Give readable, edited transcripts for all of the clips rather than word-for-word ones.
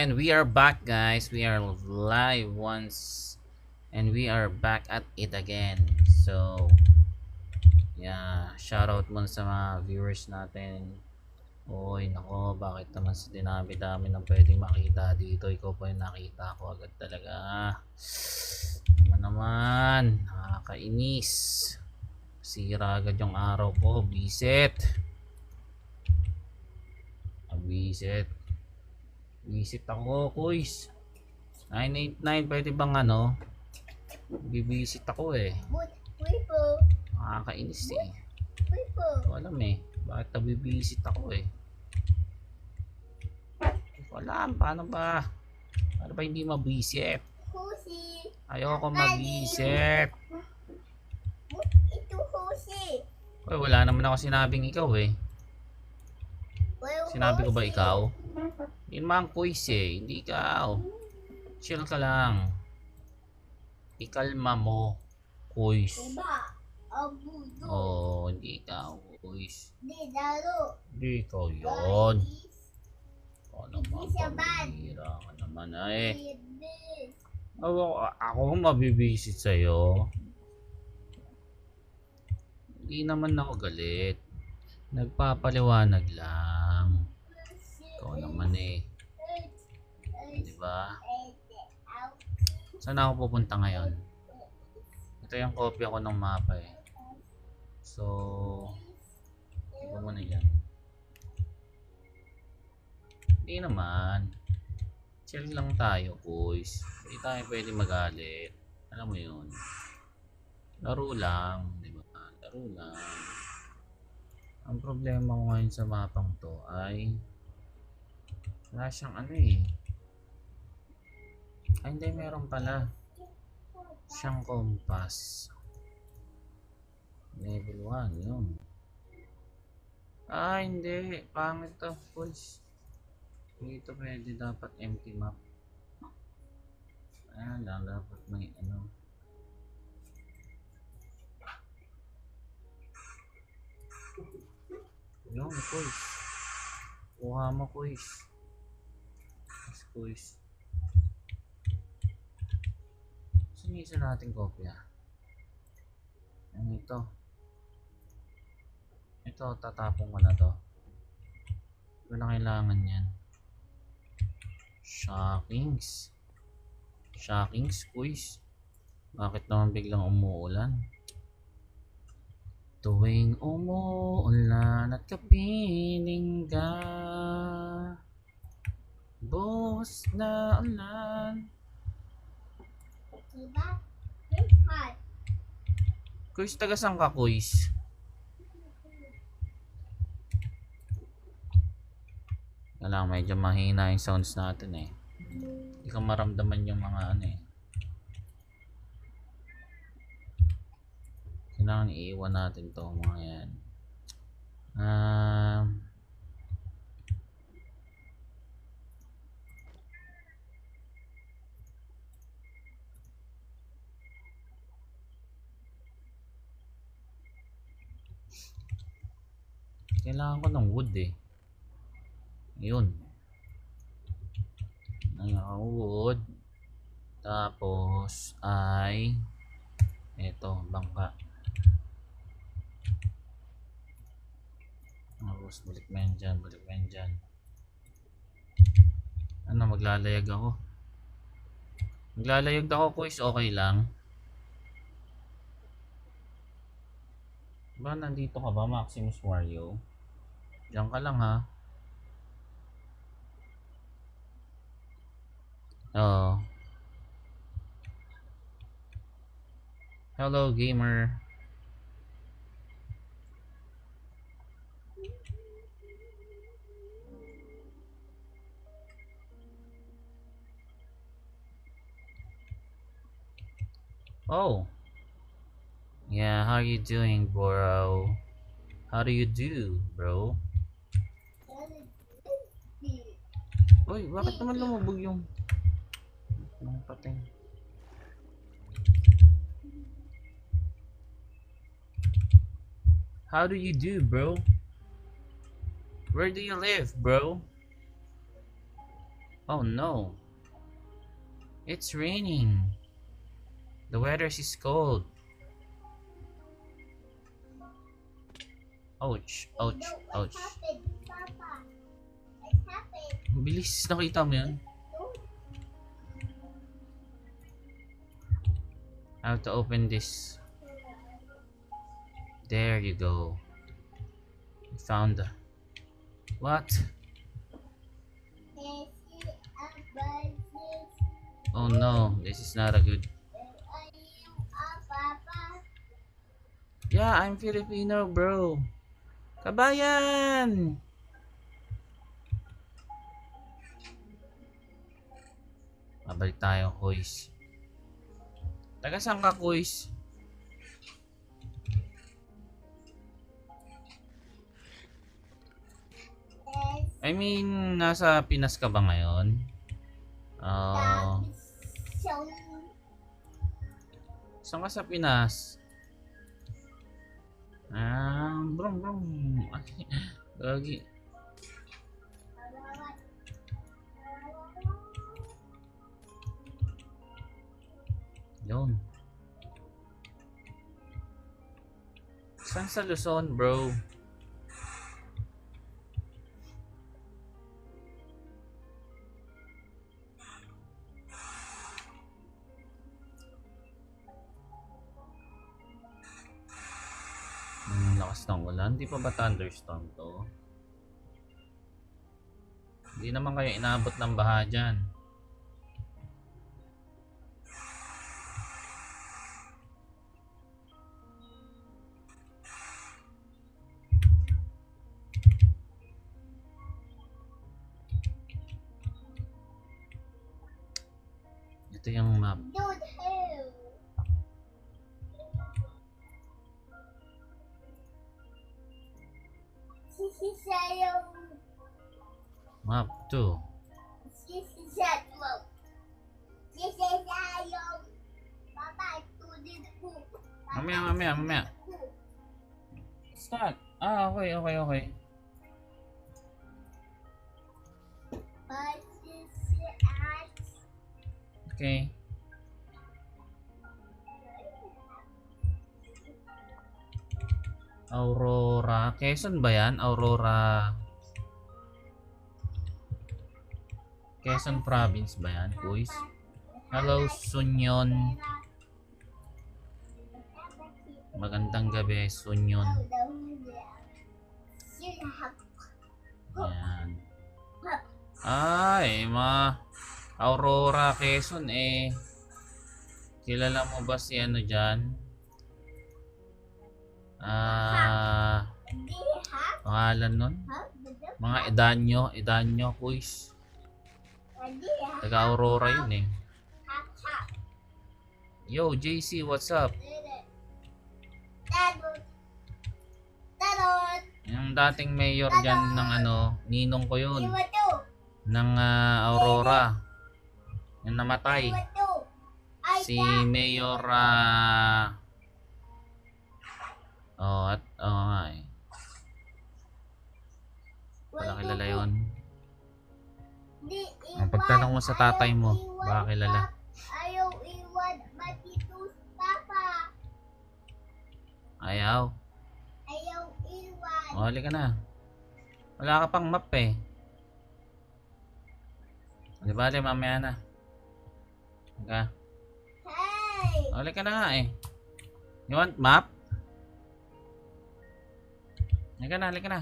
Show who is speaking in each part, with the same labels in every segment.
Speaker 1: And we are back, guys. We are live once, and we are back at it again. So, yeah, shout out muna sa mga viewers natin. Oy, nako, bakit naman sa dinami-dami ng pwedeng makita dito? Ikaw pa yung nakita ko agad talaga. Naman, nakakainis. Sira agad yung araw ko, bisit. Bisit. Bisit ako, kuys. 989, pwede bang bibisit ako eh. Nakakainis eh. Hindi ko alam eh. Bakit nabibisit ako eh. Hindi ko alam. Paano ba? Paano ba hindi mabisit? Ayoko mabisit.
Speaker 2: Ito Jose.
Speaker 1: Uy, wala naman ako sinabing ikaw eh. Sinabi ko ba ikaw? Hindi naman kuys eh. Hindi ikaw. Chill ka lang. Ikalma mo. Kuys.
Speaker 2: Diba? Abudo.
Speaker 1: Oo, hindi ikaw. Kuys.
Speaker 2: Di laro.
Speaker 1: Hindi ikaw yun.
Speaker 2: Guys.
Speaker 1: O naman, pamira ka naman eh.
Speaker 2: Baby.
Speaker 1: Ako mabibisit sa'yo. Hindi naman ako galit. Nagpapaliwanag lang. Ikaw naman eh. Diba? Saan ako pupunta ngayon? Ito yung kopya ko ng mapa eh. So, iba mo na yan. Hindi naman. Chill lang tayo, boys. Hindi tayo pwede magalit. Alam mo yun. Laro lang. Diba? Laro lang. Ang problema ko ngayon sa mapang to ay wala siyang eh. Ay hindi, meron pala siyang compass. Level 1 yun. Hindi. Pangit to, boys. Dito pwede dapat empty map. Lang dapat may Yung quiz. Kuha mo quiz. Quiz. Saan yung isa nating kopya? Ano ito? Ito, tatapong ko na to. Hindi ko na kailangan yan. Shockings. Shockings quiz. Bakit naman biglang umuulan? Tuwing umuulan at kapiling ka, buhos na ulan.
Speaker 2: Diba? It's hot.
Speaker 1: Kuys, taga saan ka, kuys? Kailangan medyo mahina yung sounds natin eh. Hindi ko maramdaman yung mga eh. Kailangan iiwan natin to mga yan. Kailangan ko ng wood eh. Ayun. Wood. Tapos ay eto, bangka. Tapos balik mo yan dyan, balik mo yan dyan. Maglalayag ako. Maglalayag ako, kuys, okay lang. Ba, nandito ka ba, Maximus Wario? Diyan ka lang ha. Oh. Hello, gamer. Oh. Yeah, how you doing, bro? How do you do, bro? Uy, bakit naman lumubog yung pating? How do you do, bro? Where do you live, bro? Oh no. It's raining. The weather is cold. Ouch.
Speaker 2: Hey,
Speaker 1: Ouch.
Speaker 2: no, what
Speaker 1: Ouch.
Speaker 2: happened, Papa? What happened?
Speaker 1: Ang bilis. Nakita mo yun?
Speaker 2: No,
Speaker 1: I have to open this. There you go. I found the... What?
Speaker 2: this is a business.
Speaker 1: Oh no. This is not a good...
Speaker 2: Are you a Papa?
Speaker 1: Yeah, I'm Filipino, bro. Kabayan! Mabalik tayo, Kuys. Taga saan ka, Kuys?
Speaker 2: Yes,
Speaker 1: I mean, nasa Pinas ka ba ngayon? Ah,
Speaker 2: so
Speaker 1: saan ka sa Pinas? Brum brum. Ay, gagi. Yun. Saan sa Luzon, bro? Lakas ng ulan. Di pa ba thunderstorm to? Hindi naman kayo inabot ng baha dyan. Ito yung map.
Speaker 2: don't help. Sisisayong,
Speaker 1: Map 2.
Speaker 2: sisisayong, sisisayong, Papa, tulid ko.
Speaker 1: Mamaya. Start. Okay.
Speaker 2: But sisiyas,
Speaker 1: Okay. Aurora. Quezon ba yan? Aurora. Quezon Province ba yan, boys? Hello, Sunyon. Magandang gabi, Sunyon. Yan. Ay, Aurora, Quezon eh. Kilala mo ba si ano dyan? Pangalan nun? Mga Edanyo, boys. Taga Aurora yun eh. Yo, JC, what's up? Yung dating mayor dyan ng ano, ninong ko yun. Ng Aurora. Yung namatay. Si Mayor nga eh. Wala kilala yun. Ang pagtanong mo sa tatay mo, baka kilala.
Speaker 2: Ayaw iwan matitus, Papa.
Speaker 1: Ayaw.
Speaker 2: Ayaw iwan.
Speaker 1: O, halika na. Wala ka pang map eh. Di ba, mamaya na. Okay.
Speaker 2: Hey!
Speaker 1: Halika na nga eh. You want map? Halika na.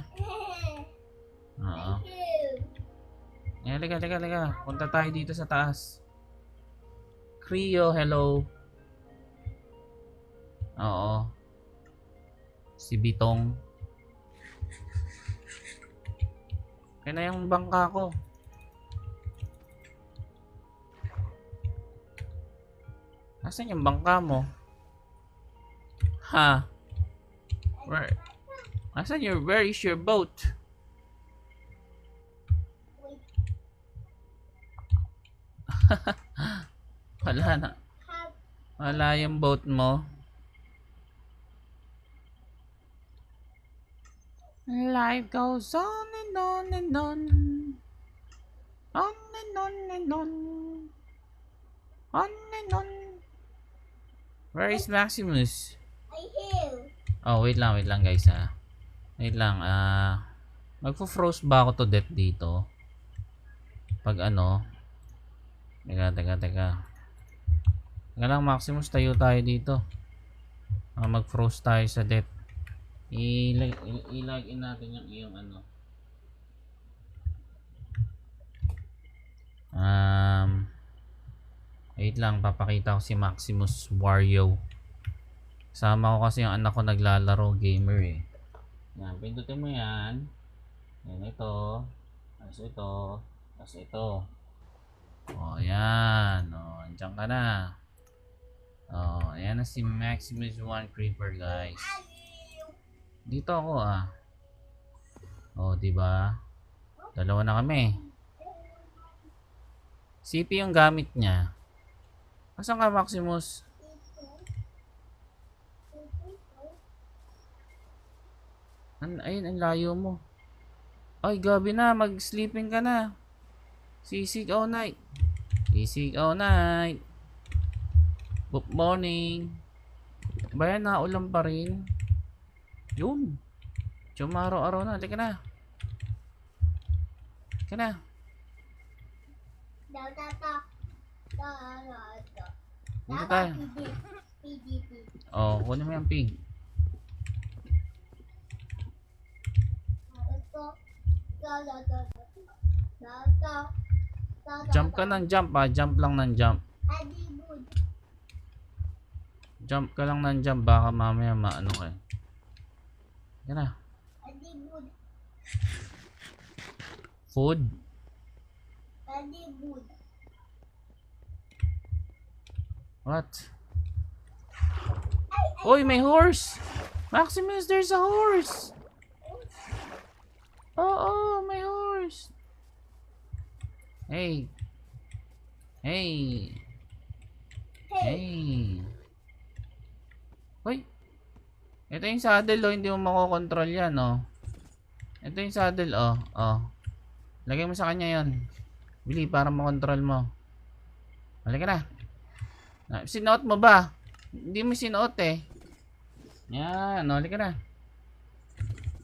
Speaker 1: Oo.
Speaker 2: Thank you.
Speaker 1: Halika. Punta tayo dito sa taas. Creo, hello. Oo. Si Bitong. Kaya na yung bangka ko. Nasaan yung bangka mo? Ha? Where is your boat?
Speaker 2: Wait,
Speaker 1: Wala na.
Speaker 2: have
Speaker 1: Wala yung boat mo. Life goes on and on and on. On and on and on. On and on. Where is Maximus?
Speaker 2: I hear.
Speaker 1: Oh, wait lang guys Wait lang, magfo-froze ba ako to death dito? Pag ano? Teka. Teka lang Maximus, tayo tayo dito. Mag-froze tayo sa death. Ilagin natin yung iyong ano. Wait lang, papakita ko si Maximus Wario. Sama ko kasi yung anak ko naglalaro, gamer eh. Yan, pindutin mo yan. Yan, ito. Tapos ito. Tapos ito. O, yan. O, andyan ka na. O, ayan na si Maximus One Creeper, guys. Dito ako O, diba? Dalawa na kami. CP yung gamit niya. Asan ka, Maximus? Ayun, ang layo mo. Ay, gabi na. Mag-sleeping ka na. Sisig all night. Sisig all night. Good morning. Bayan na, ulam pa rin. Yun. Araw-araw na. Halika na. Halika na. Dito tayo. Oh, kunin mo yung pig. Jump ka ng jump Jump lang ng jump. Jump ka lang ng jump. Baka mamaya maano ka eh. Yan na. Food. What? Oy, may horse! Maximus, there's a horse! Oh, may horse! Hey! Hey! Hoy! Ito yung saddle hindi mo makokontrol yan Ito yung saddle Lagay mo sa kanya yon. Bili para makontrol mo. Halika na. Sinuot mo ba? Hindi mo sinuot eh. Yan, halika na.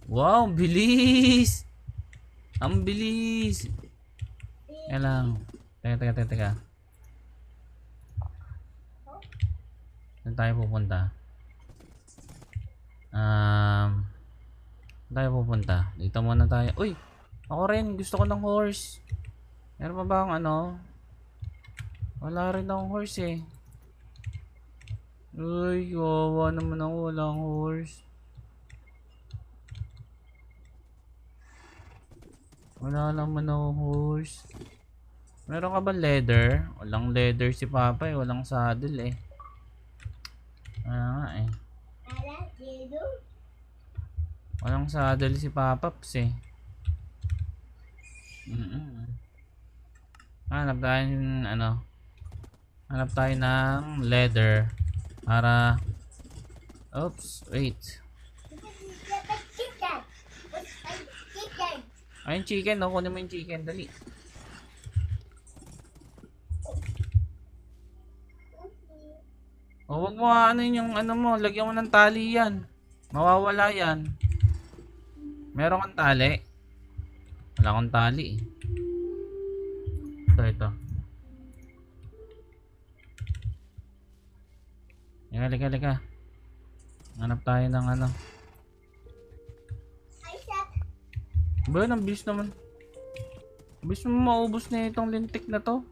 Speaker 1: Wow, bilis! Ang bilis! Yan lang. Teka. Saan tayo pupunta? Dito muna tayo. Uy! Ako rin, gusto ko ng horse. Meron pa ba akong Wala rin akong horse eh. Uy, kawawa naman ako. Wala akong horse. Wala naman akong horse. Meron ka ba leather? Walang leather si Papa eh. Walang saddle eh. Nga eh. Walang saddle si Papaps eh. Hanap tayo hanap tayo ng leather para oops, wait. Ayun chicken, kunin mo yung chicken, dali. Wag mo yung mo, lagyan mo ng tali yan. Mawawala yan. Meron kang tali? Wala akong tali eh. Ito. Halika. Hanap tayo ng Ba, ang bilis naman. Bilis mo maubos na itong lintik na to.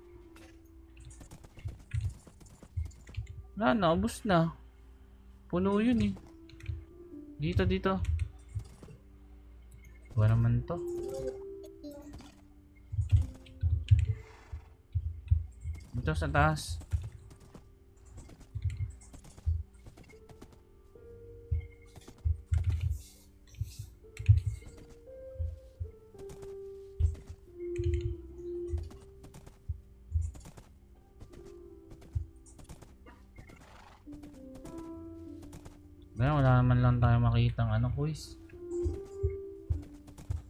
Speaker 1: Wala na, ubos na. Puno yun eh. Dito. Ba naman to? Dito sa taas. Wala naman lang tayo makitang quiz.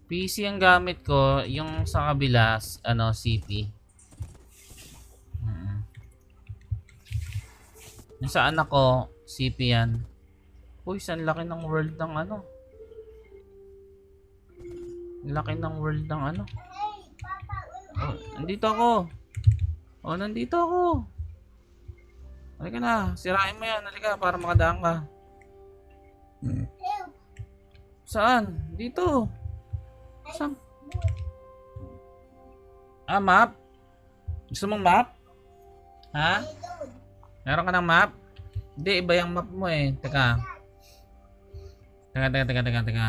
Speaker 1: PC ang gamit ko, yung sa kabila, ano, CP. Yung sa anak ko, CP yan. Uy, saan laki ng world ng ano? Laki ng world ng ano?
Speaker 2: Hey, Papa, where
Speaker 1: Oh,
Speaker 2: are you?
Speaker 1: nandito ako. Oh, nandito ako. Halika na, sirain mo yan. Halika, para makadaan ka.
Speaker 2: Help.
Speaker 1: Saan? Dito. Saan? Ah, map? Gusto mong map? Ha?
Speaker 2: I don't.
Speaker 1: Meron ka ng map? Hindi, iba yung map mo eh. Teka. Teka.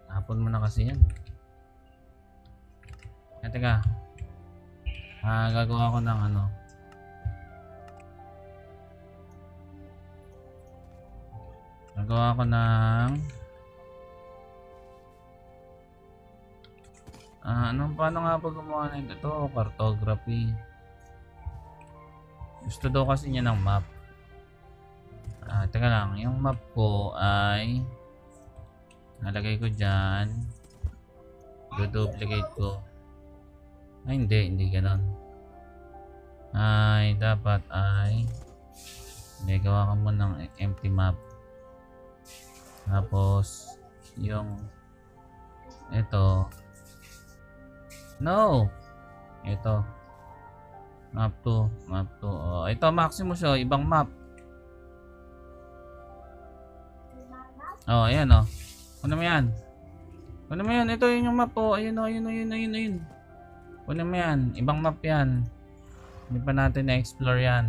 Speaker 1: Hapon mo na kasi yan. Teka. Gagawa ko ng ano. Gagawa ko ng paano nga ba gumawa na ito? Cartography. Gusto daw kasi niya ng map. Teka lang, yung map ko ay nalagay ko dyan. Do-duplicate ko. Ay, hindi ganon. Ay, dapat ay gawa ka mo ng empty map. Tapos, yung ito. No! Ito. Map 2. Oh, ito, Maximus oh, ibang map. Oh, ayan oh. Kunin mo yan. Kunin mo yan. Ito yun yung map oh. Ayun oh, ayun. Kunin mo yan. Ibang map yan. Hindi pa natin na-explore yan.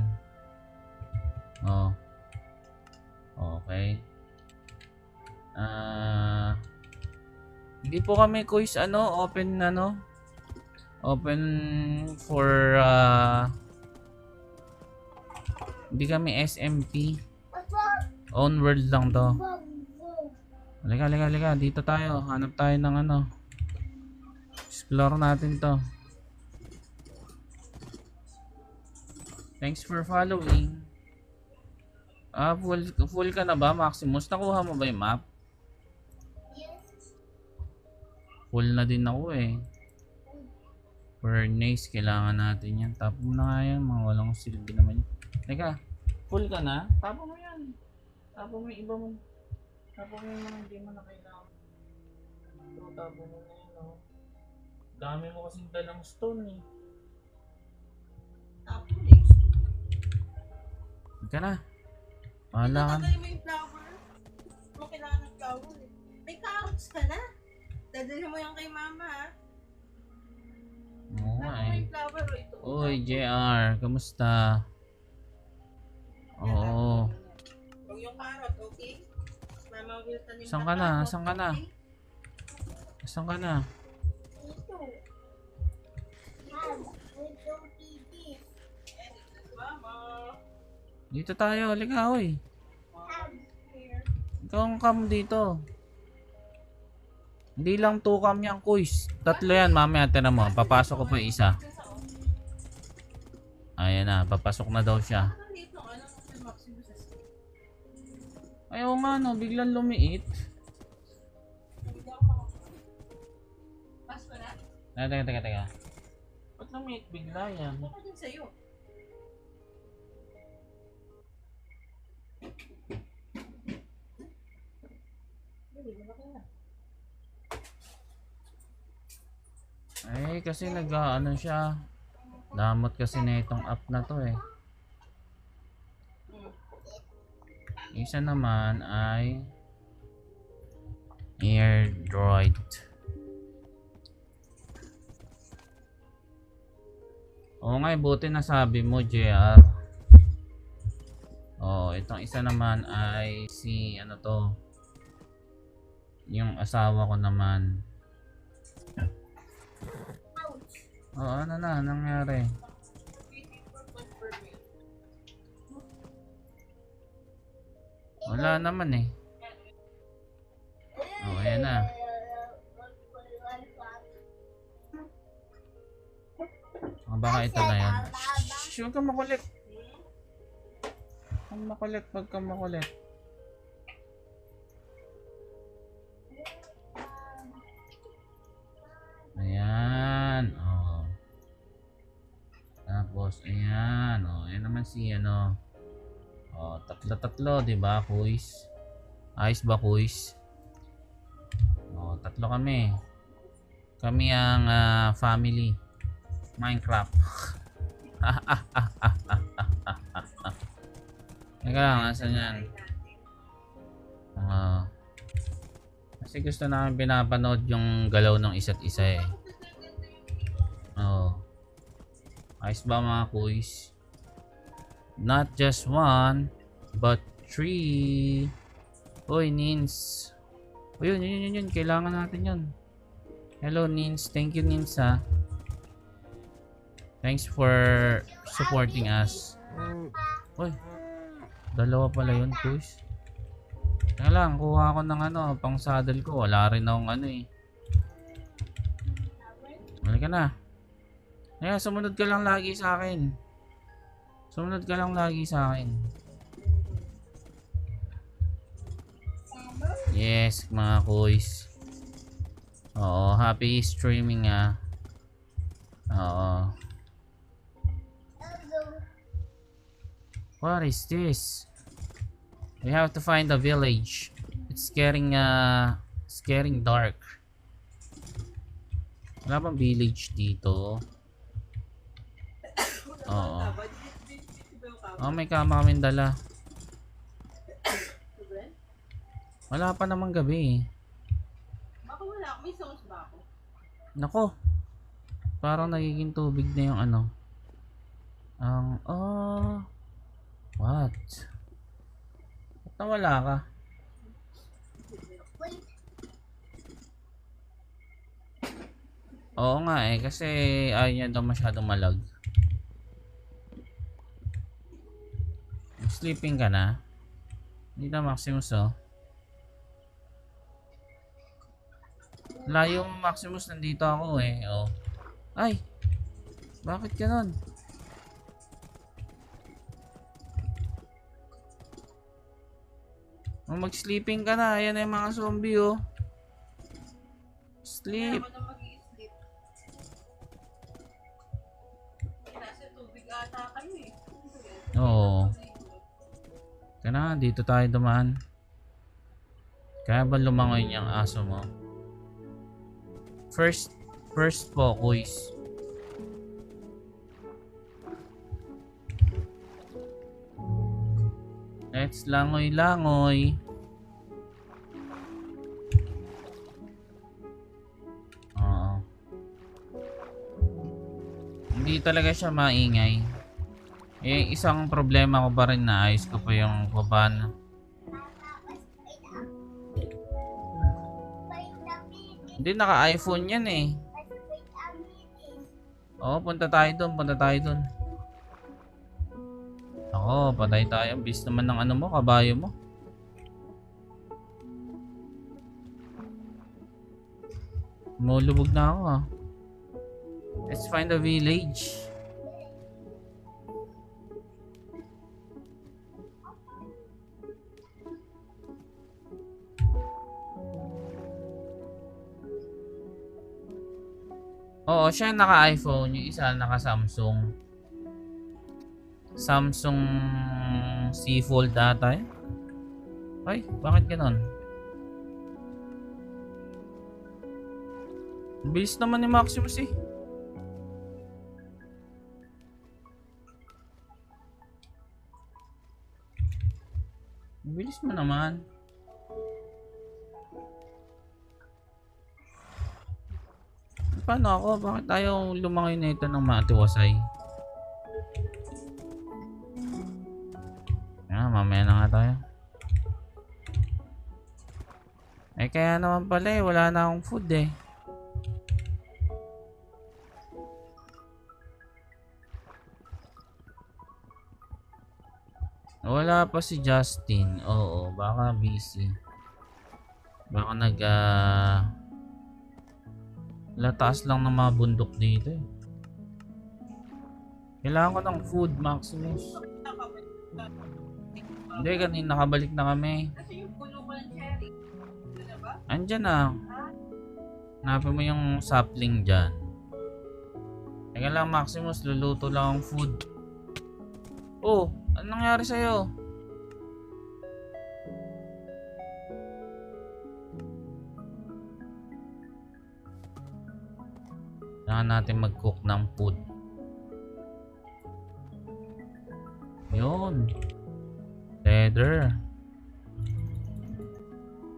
Speaker 1: Oh. Okay. Hindi po kami quiz open for hindi kami SMP. Own world lang to. Halika. Dito tayo. Hanap tayo ng ano. Explore natin to. Thanks for following. Full ka na ba, Maximus? Nakuha mo ba yung map? Full na din ako eh. Furnace, kailangan natin yan. Tapo mo na nga yan, mga walang silbi naman yan. Teka, full ka na? Tapo mo yan. Tapo mo yung iba mo. Tapo mo yung mga hindi mo na kailangan. Ito, tapo mo na yan oh. Dami mo kasing dalang stone eh.
Speaker 3: Tapo mo na yung stone.
Speaker 1: Ika na. Wala ka.
Speaker 3: Tatanggalin mo yung flower. Mo kailangan ng flower eh. May carrots ka na. Dadalhin mo yan kay mama ha.
Speaker 1: Oo nga
Speaker 3: Tapo mo
Speaker 1: eh.
Speaker 3: yung flower o ito.
Speaker 1: Uy, JR, kamusta? Oo.
Speaker 3: Huwag yung carrot, okay? Mama will tanim
Speaker 1: Saan
Speaker 3: na
Speaker 1: ka na?
Speaker 3: carrot,
Speaker 1: Saan ka na?
Speaker 3: okay?
Speaker 1: Saan ka na?
Speaker 2: Dito. Mom, we don't eat this.
Speaker 3: Mama.
Speaker 1: Dito tayo, halika oy.
Speaker 3: Here.
Speaker 1: Ikaw ang cam dito. Hindi lang 2 cam yung quiz. 3 yan, mamaya tira mo. Papasok ko pa yung isa. Ayan na, papasok na daw siya.
Speaker 3: Ano dito? Ano si Maximus sa school?
Speaker 1: Ayaw nga no, biglang lumiit.
Speaker 3: Hindi ako makakuha. Pass ko na?
Speaker 1: Teka. Ba't lumiit bigla yan?
Speaker 3: Ako din sa'yo. Dali, malaki na.
Speaker 1: Ay, kasi nag-ano siya. Damot kasi na itong app na to eh. Isa naman ay AirDroid. Oo nga, buti na sabi mo, JR. Oh, itong isa naman ay si ano to. Yung asawa ko naman. Oh, ano na nangyari? Wala naman eh. Oh, ayan na. Oh, baka ito na yan. Shh, huwag kang makulit. Huwag kang makulit. na si ano. Oh, tatlo, 'di ba, kuys? Ayos ba, kuys? Oh, tatlo kami. Kami ang family. Minecraft. Teka lang, asan yan? Kasi gusto namin pinapanood yung galaw ng isa't isa eh. Oh. Ayos ba mga kuys? Not just one, but 3. Uy, Nins. Uy, yun. Kailangan natin yun. Hello, Nins. Thank you, Nins, ha. Thanks for supporting us. Uy. Dalawa pala yun, kuys. Teka lang, kuha ako ng ano, pang saddle ko. Wala rin akong ano eh. Wala ka na. Kaya sumunod ka lang lagi sa akin. Sumunod ka lang lagi sa akin. Yes, mga kuys. Oo, happy streaming ah. Oo. What is this? We have to find the village. It's getting dark. Wala bang village dito? Oo. Oh, may kama kaming dala. Wala pa namang gabi eh.
Speaker 3: Baka wala. May sauce ba ako?
Speaker 1: Nako. Parang nagiging tubig na yung ano. What? Ba't nawala ka? Oo nga eh, kasi ayaw niya daw masyadong malag. Sleeping ka na? Hindi na Maximus oh. Layo mo Maximus, nandito ako eh. Oh. Ay! Bakit ganon? Mag-sleeping ka na. Ayan na yung mga zombie oh. Sleep.
Speaker 3: Kaya ako na mag-i-sleep. Nasa tubig ata kayo eh.
Speaker 1: Oo. Kaya na, dito tayo dumaan. Kaya ba lumangoy niyang aso mo? First po, kuys. Let's langoy-langoy. Oo. Hindi talaga siya maingay. Eh, isang problema ko pa rin na ayos ko pa yung kuban. Hindi, naka-iPhone yan eh. Oo, punta tayo dun. Ako, patay tayo. Bis naman ng ano mo, kabayo mo. Mulubog na ako ah. Let's find a village. Oo, siya naka-iPhone, yung isa naka-Samsung. Samsung C Fold data eh. Ay, bakit ganon? Bilis naman ni Maximus eh. Bilis mo naman. Paano ako? Bakit tayo lumangoy na ito ng matiwasay? Mamaya na nga tayo. Eh kaya naman pala eh, wala na akong food eh. Wala pa si Justin. Oo, baka busy. Baka lataas lang ng mga bundok dito eh. Kailangan ko ng food, Maximus. Hindi, kanina nakabalik na kami.
Speaker 3: Kasi yung puno ko ng cherry. Ano na ba?
Speaker 1: Andyan na. Hanapin mo yung sapling dyan. Teka lang Maximus, luluto lang ang food. Oh, anong nangyari sa'yo? Kailangan natin mag-cook ng food. Yun. Leather.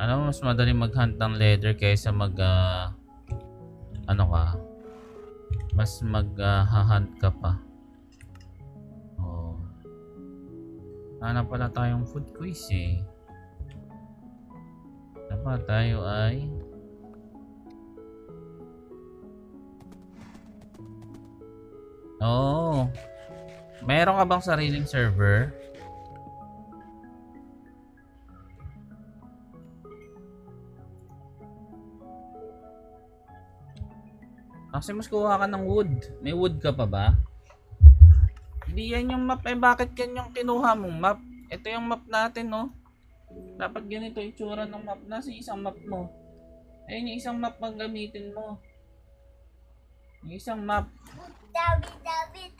Speaker 1: Ano, mas madali mag-hunt ng leather kaysa ano ka? Mas hunt ka pa. Oh. Hanap pala tayong food quiz eh. Dapat tayo ay oh. Meron ka bang sariling server? Kasi mas kuha ka ng wood. May wood ka pa ba? Hindi yan yung map. Eh bakit yan yung kinuha mong map? Ito yung map natin, no? Dapat ganito itsura ng map. Nasa isang map mo. Ayun yung isang map ang gamitin mo. Yung isang map.
Speaker 2: David.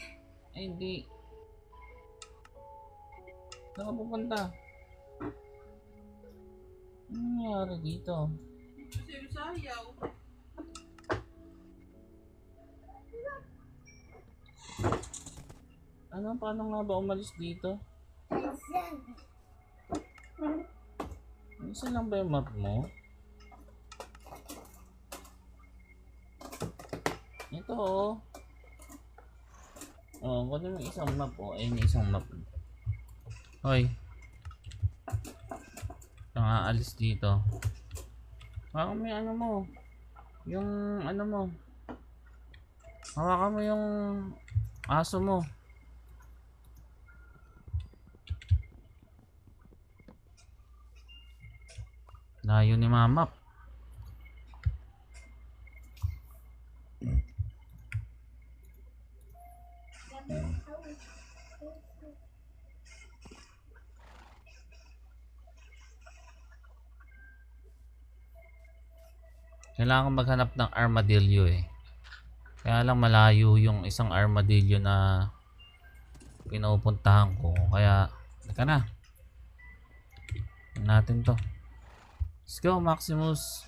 Speaker 1: Ay hindi. Saan ka pupunta? Ano nangyari dito?
Speaker 3: Kasi sayaw.
Speaker 1: Ano? Paano nga ba umalis dito? Isa lang ba yung map mo? Ito oh. Oh, kunin mo isang map oh. Ayun yung isang map. Hoy. Kung aalis dito. Hawakan mo yung ano mo. Yung ano mo. Hawakan mo yung aso mo. Layo ni Mamap. Kailangan maghanap ng armadillo eh. Kaya lang malayo yung isang armadillo na pinupuntahan ko. Kaya, teka na. Tignan natin to. Let's go, Maximus.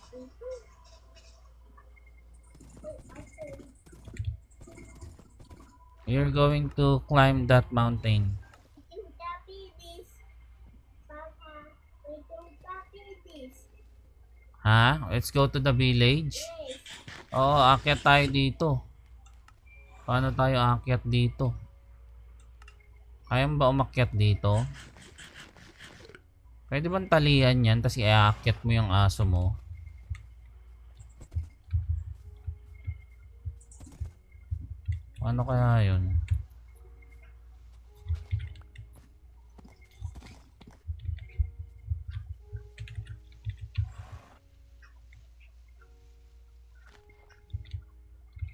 Speaker 1: You're going to climb that mountain.
Speaker 2: Don't copy this. Papa, we don't copy this.
Speaker 1: Ha? Let's go to the village.
Speaker 2: Yes.
Speaker 1: Oo, aakyat tayo dito. Paano tayo aakyat dito? Kaya mo ba umakyat dito? Pwede bang talian yan tapos iaakyat mo yung aso mo? Paano kaya yun?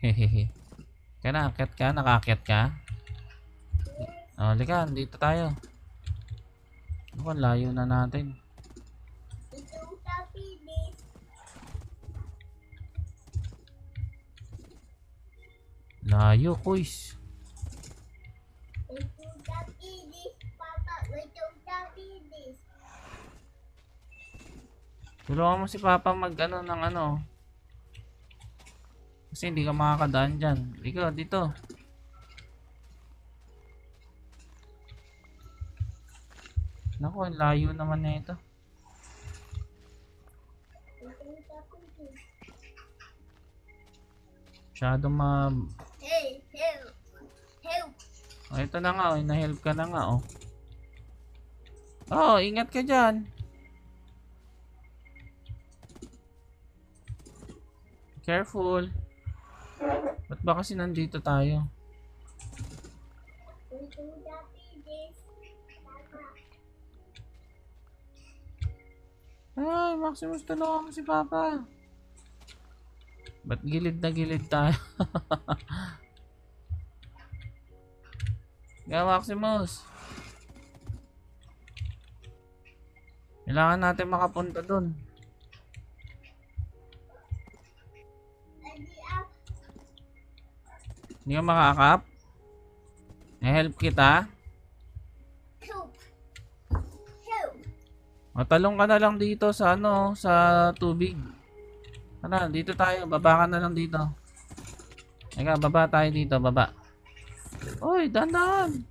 Speaker 1: Hehehe. Kaya naakyat ka? Nakaakyat ka? O, halika. Dito tayo. Ako, layo na natin.
Speaker 2: We don't copy this.
Speaker 1: Layo, kuys.
Speaker 2: We don't copy this. Papa, we don't copy this.
Speaker 1: Tulungan mo si Papa mag ano ng ano. Kasi hindi ka makakadaan dyan. Ikaw, dito. Naku, ang layo naman na ito.
Speaker 2: We don't copy this.
Speaker 1: Masyadong
Speaker 2: Hey, help. Help.
Speaker 1: Oh, ito na nga, oh. Na-help ka na nga, oh. Oh, ingat ka dyan. Careful. Ba't ba kasi nandito tayo?
Speaker 2: We don't copy this. Papa.
Speaker 1: Ay, Maximus, tulungan mo si Papa. Ba't gilid na gilid tayo? Kaya Maximus. Kailangan natin makapunta dun.
Speaker 2: Adi up.
Speaker 1: Hindi ka makakap? I-help kita? Matalong ka na lang dito sa ano, sa tubig. Tara, dito tayo. Baba ka na lang dito. Teka, baba tayo dito. Baba. Oy, dandan.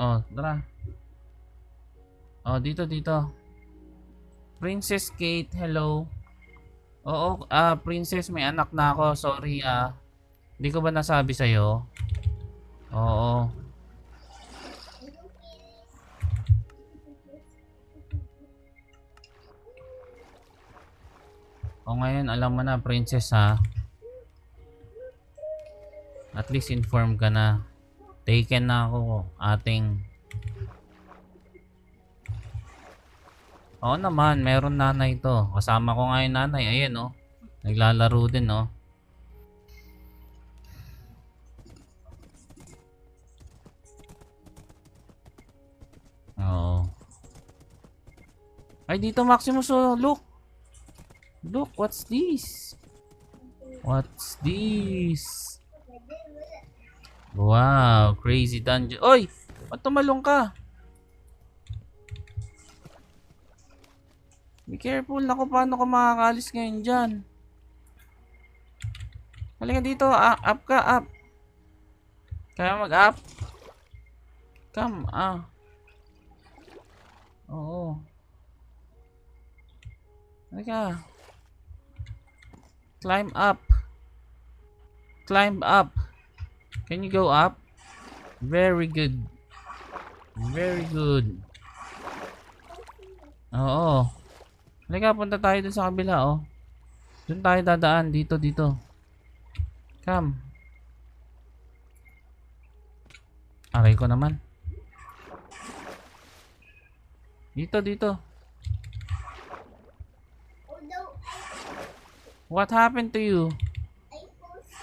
Speaker 1: Oh, tara. Oh, dito, dito. Princess Kate, hello. Oo, Princess, may anak na ako. Sorry, Hindi ko ba nasabi sa'yo? Oo. O ngayon, alam mo na, Princess, ha? At least inform ka na. Taken na ako, ating... Oo naman, meron nanay to. Kasama ko nga yung nanay. Ayan, oh. Naglalaro din, oh. Oo. Ay, dito Maximus, oh. Look. Look, what's this? What's this? Wow, crazy dungeon. Oy! Ba't tumalong ka? Be careful. Naku, paano ka makakalis ngayon dyan? Halika dito. Up ka, up. Kaya mag-up? Come, Oo. Halika. Climb up. Climb up. Can you go up? Very good. Very good. Oo. Halika, punta tayo dun sa kabila, oh. Dun tayo dadaan. Dito, dito. Come. Aray ko naman. Dito, dito.
Speaker 2: Oh no,
Speaker 1: What happened to you?
Speaker 2: I pushed.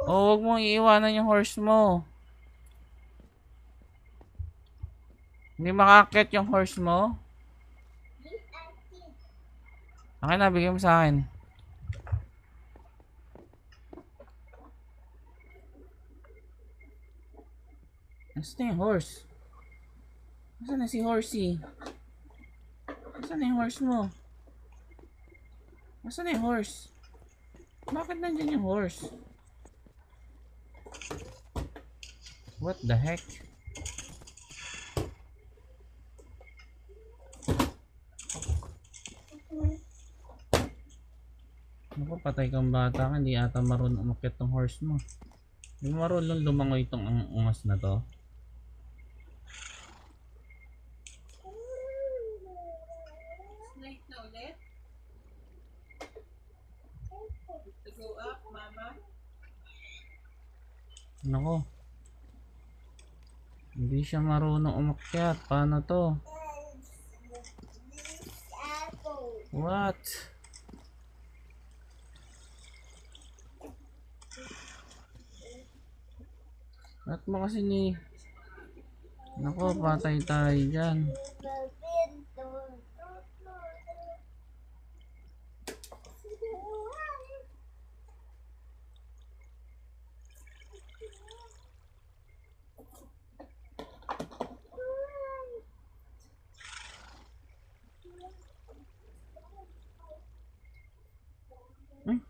Speaker 1: Oh, wag mong iiwanan yung horse mo. Hindi makakit yung horse mo.
Speaker 2: This auntie.
Speaker 1: Akin na, bigyan mo sa akin. Nasaan na yung horse? Nasaan na si horsey? Nasaan na yung horse mo? Nasaan na yung horse? Bakit nandyan yung horse? What the heck? Naku, patay kang bata ka. Hindi ata marunong umakyat tong horse mo. Hindi mo marunong lumangoy itong ungas na to.
Speaker 3: Night na ulit. To go up, mama.
Speaker 1: Nako. Hindi siya marunong umakyat. Paano to?
Speaker 2: This apple.
Speaker 1: What? Ba't mo kasi ni... Nako, patay tayo dyan. Ay,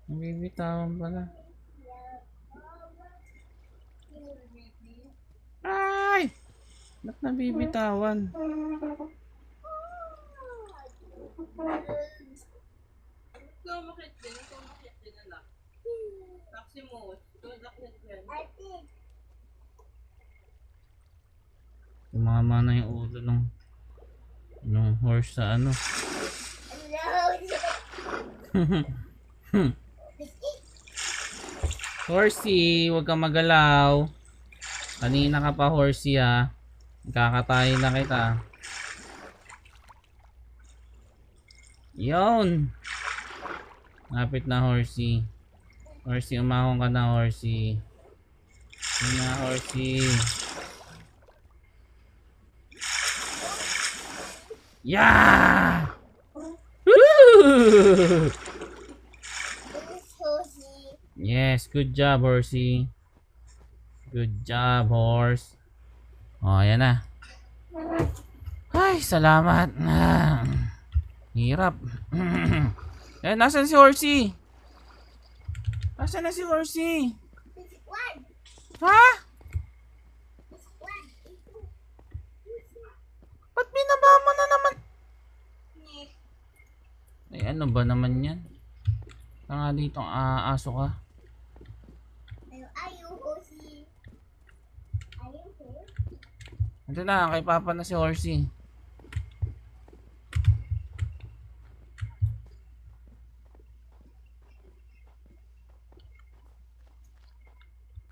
Speaker 1: nabibitawan pala. Ay! Ba't nabibitawan?
Speaker 3: Ikaw makit din. Ikaw makit din anak. Maximus. Ikaw nakit din.
Speaker 1: Tumama na yung ulo ng horse sa ano. Horsey, huwag kang magalaw. Kanina ka pa, horsey, ha. Kakatayin na kita. Yon. Lapit na, horsey. Horsey, umahon ka na, horsey. Yun na, horsey. Yeah! Woo! Yes, good job, horsey. Good job, horse. Oh, ayan na. Ay, salamat. Hirap. Eh, nasan si horsey? Nasaan na si horsey?
Speaker 2: This one.
Speaker 1: Ha?
Speaker 2: This one. Ito.
Speaker 1: Ba't binaba mo na naman?
Speaker 3: Nick.
Speaker 1: Ay, ano ba naman yan? Nga dito, aso ka.
Speaker 2: Ayaw ko si... Ayaw ko.
Speaker 1: Ito na, kay Papa na si horsey.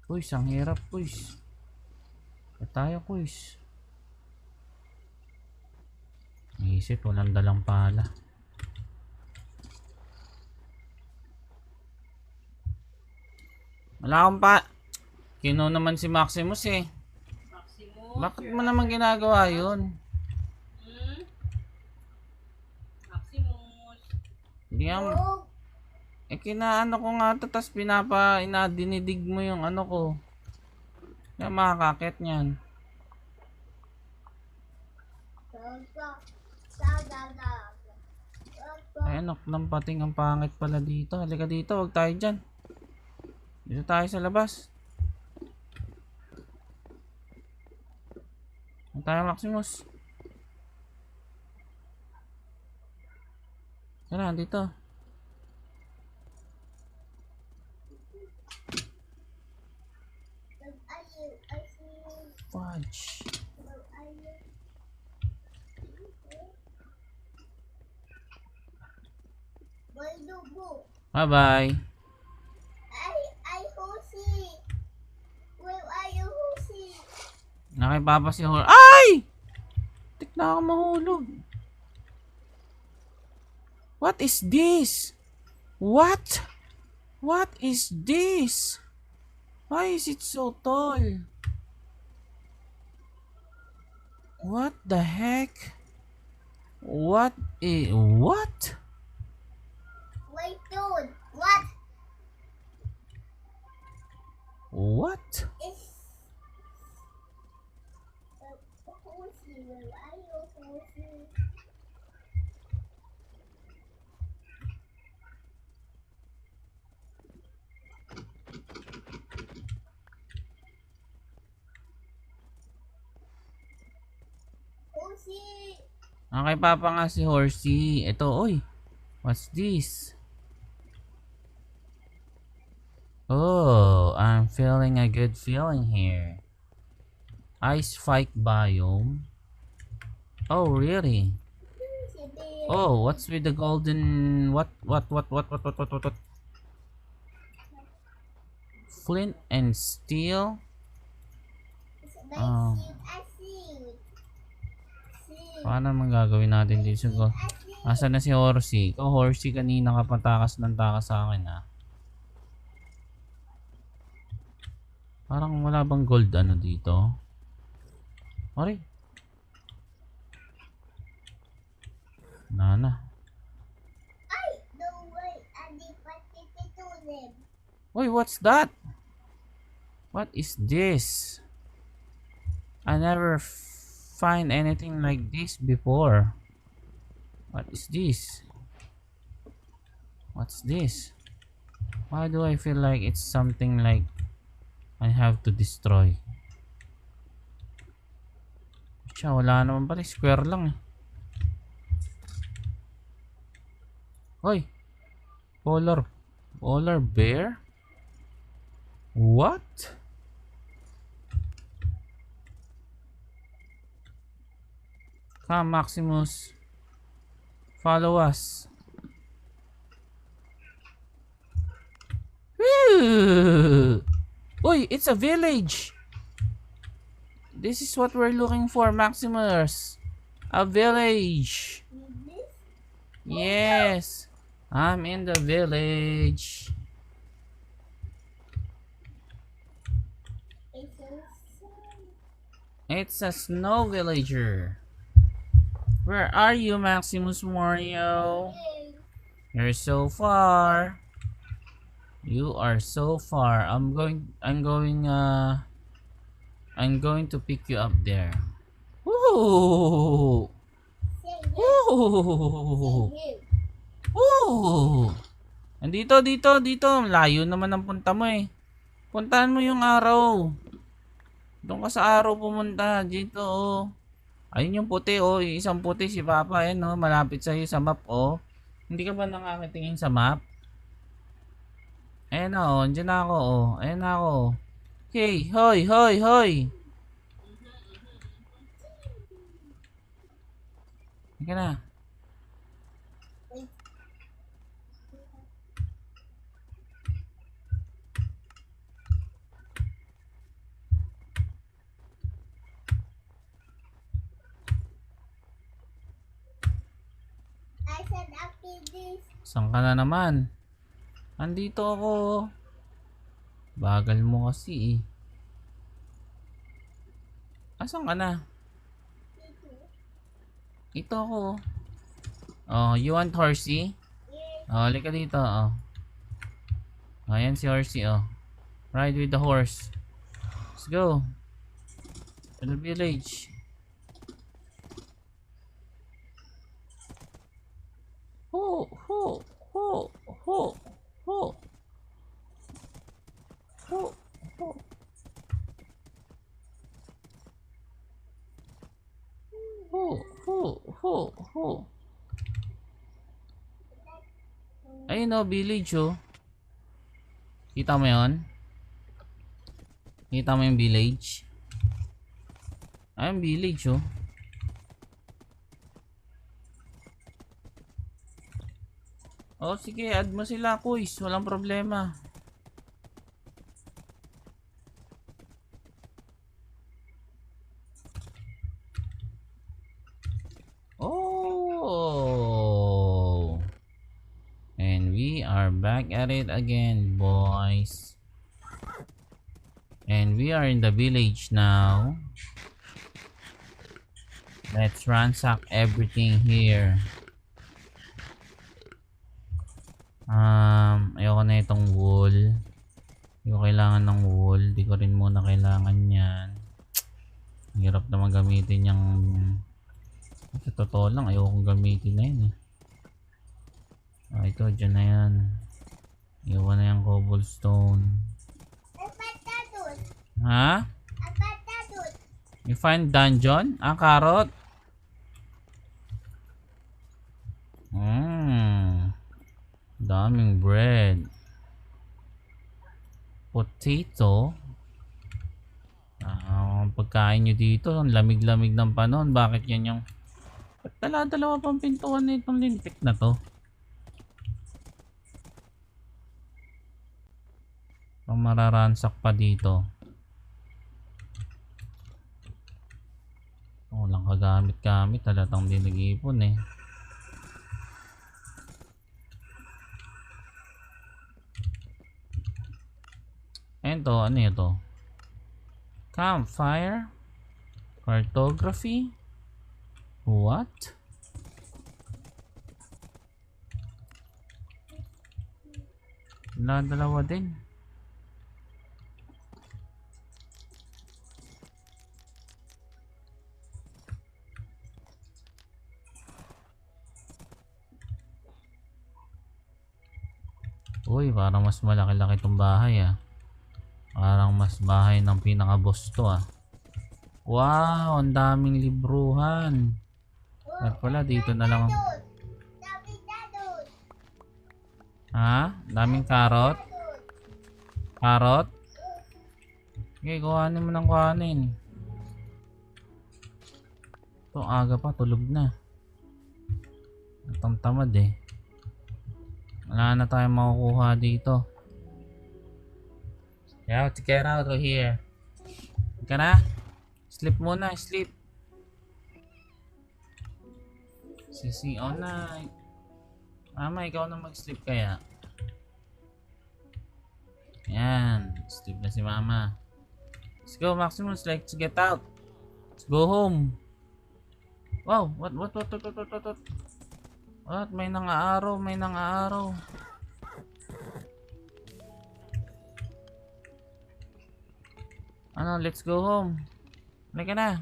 Speaker 1: Kuys, ang hirap, kuys. Tayo, kuys. Isip, walang dalang pala. Wala akong pa. Kino naman si Maximus eh.
Speaker 3: Maximus.
Speaker 1: Bakit mo naman ginagawa yun?
Speaker 3: Hmm? Maximus.
Speaker 1: Hindi nga,
Speaker 2: Oh,
Speaker 1: kinaano ko nga to, tas dinidig mo yung ano ko. Kaya makakakit niyan. Ay, anak ng pating, ang pangit pala dito. Halika dito, huwag tayo dyan. Dito tayo sa labas. Huwag tayo, Maximus. Tara, dito. Fudge. Bye-bye.
Speaker 2: I Hosi. Where are you, Hosi?
Speaker 1: Nakipapa si Hor. Ay! Tik na ako mahulog. What is this? What? What is this? Why is it so tall? What the heck? What?
Speaker 2: Wait, dude. What
Speaker 1: What?
Speaker 2: is Hosi? Where are you, Hosi? Hosi.
Speaker 1: Kay Papa nga si Horsey. Ito, oy. What's this? Oh, I'm feeling a good feeling here. Ice spike biome. Oh, really? Oh, what's with the golden what? Flint and steel? Oh. Paano naman gagawin natin dito? Asan na si Horsey? Ikaw, Horsey, kanina ka patakas ng takas sa akin, ha? Parang wala bang gold ano dito? Ori. Nana. Wait, what's that? What is this? I never find anything like this before. What is this? What's this? Why do I feel like it's something like I have to destroy? Siya, wala naman pala. Square lang eh. Hoy! Polar bear? What? Come, Maximus. Follow us. Woo! Uy, it's a village. This is what we're looking for, Maximus. A village. Yes. I'm in the village. It's a snow villager. Where are you, Maximus Mario? You're so far. You are so far. I'm going to pick you up there. Woo!
Speaker 2: Say him.
Speaker 1: Woo!
Speaker 2: Say him.
Speaker 1: Woo! Dito. Layo naman ang punta mo eh. Puntahan mo yung araw. Doon ka sa araw pumunta. Dito oh. Ayun yung puti oh. Yung isang puti si Papa. Ayan oh. Malapit sa'yo sa map oh. Hindi ka ba nakakatingin sa map? Ayan na oh. Andiyan na ako oh. Ayan na ako. Okay. Hoy. Hindi ka na.
Speaker 2: I said after this.
Speaker 1: Saan ka na naman? Andito ako. Bagal mo kasi eh. Asan ka na? Ito ako. Oh, you want horsey?
Speaker 2: Yes.
Speaker 1: Oh, halika dito oh. Ayan si horsey oh. Ride with the horse. Let's go. To the village. Ho. Ayun oh, village oh. Kita mo yun? Kita mo yung village? Ayun village oh. Oh sige, add mo sila kuys. Walang problema. Oh. And we are back at it again, boys. And we are in the village now. Let's ransack everything here. Ayoko na itong wool. Hindi ko kailangan ng wool. Di ko rin muna kailangan yan. Hirap naman gamitin yung... Sa totoo lang, ayoko gamitin na yun eh. Ito, dyan na yan. Iwan na yung cobblestone. Ha? You find dungeon? Carrot? Daming bread. Potato. Ang pagkain nyo dito, ang lamig-lamig ng panahon. Bakit yan yung... Dalawa pang pintuan na itong lintik na to. Ang mararansak pa dito. Walang kagamit-gamit. Talatang di nag-iipon eh. Ayan to, ano yun to? Campfire? Cartography? What? Dalawa din. Uy, parang mas malaki-laki itong bahay ah. Parang mas bahay ng pinaka-boss to ah. Wow, ang daming libruhan. At pala dito na lang. Ha? Daming carrot? Carrot? Okay, kuhanin mo ng kuhanin. Ito aga pa, tulog na. Itong tamad eh. Wala na tayong makukuha dito. Yeah, to get out of here. Ka na? Sleep muna, sleep. Sisi all night. Mama, ikaw na mag-sleep kaya. Yan, sleep na si mama. Let's go, Maximus, let's get out. Let's go home. Wow, what? What? May nangaaraw, may nangaaraw. Ano, let's go home. Halika na.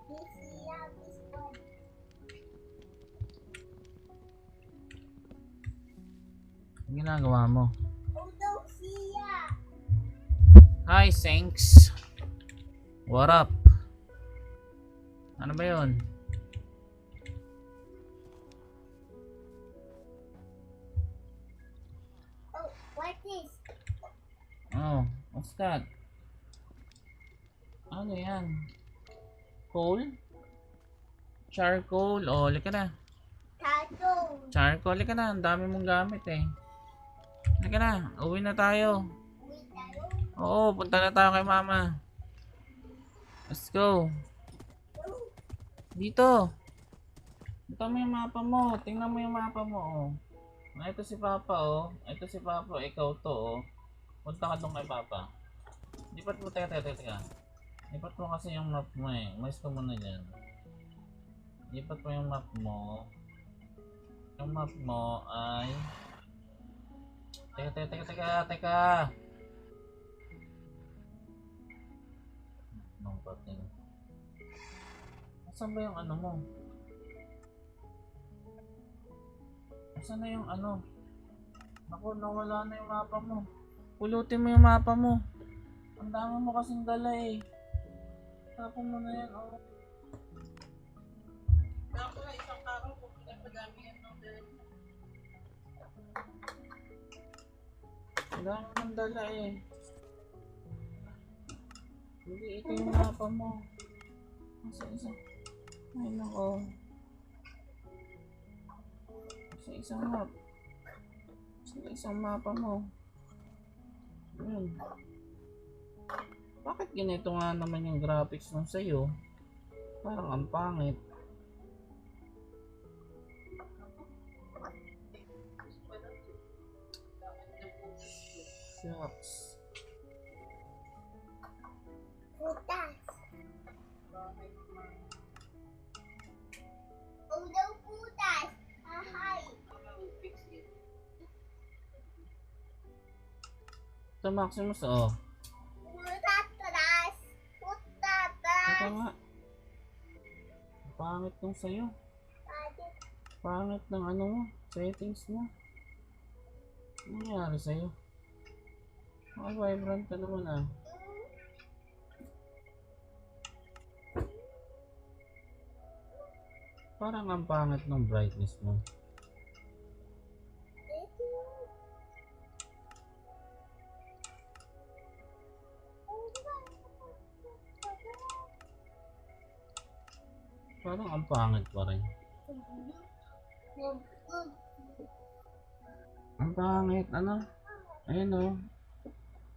Speaker 2: This Sia, this one.
Speaker 1: Ang ginagawa mo?
Speaker 2: Oh no, Sia.
Speaker 1: Hi, Sinks. What up? Ano ba yun?
Speaker 2: Oh, what is?
Speaker 1: Oh, what's that? Ano yan? Coal? Charcoal? Oh, halika na.
Speaker 2: Tato.
Speaker 1: Charcoal, halika na. Ang dami mong gamit eh. Halika na. Uwi na tayo.
Speaker 2: Wait, tayo.
Speaker 1: Oo, punta na tayo kay mama. Let's go. Dito. Ito mo yung mapa mo. Tingnan mo yung mapa mo. Oh. Ito si Papa oh. Ito si Papa. Ikaw to oh. Punta ka doon kay Papa. Lipat mo. Teka. Lipat mo kasi yung map mo eh. Umayos ka muna dyan. Lipat mo yung map mo. Yung map mo ay... Teka. Anong pating? Saan ba yung ano mo? Saan na yung ano? Naku, nawala na yung mapa mo. Pulutin mo yung mapa mo. Ang dami mo kasing dala eh. Tapon mo na yan, oh.
Speaker 3: Ako na isang karo kung pinapadami yan ng dala.
Speaker 1: Ang dami mo ng dala eh. Hindi, ito yung mapa mo. Isa. Ay, nako. Isang map. Isang mapa mo. Yun. Bakit ganito nga naman yung graphics nung sa'yo? Parang ang pangit. Shucks.
Speaker 2: Putas. Oh no, putas. Ahay.
Speaker 1: Ito Maximus, oh.
Speaker 2: Putatas. Putatas.
Speaker 1: Ito nga. Pangit nung sa'yo. Pangit ng ano mo. Settings mo. Ano nangyari sa'yo? Vibrant ka naman ah. Parang ang pangit ng brightness mo. Parang ang pangit pa rin. Ang pangit, ano? Ayun oh.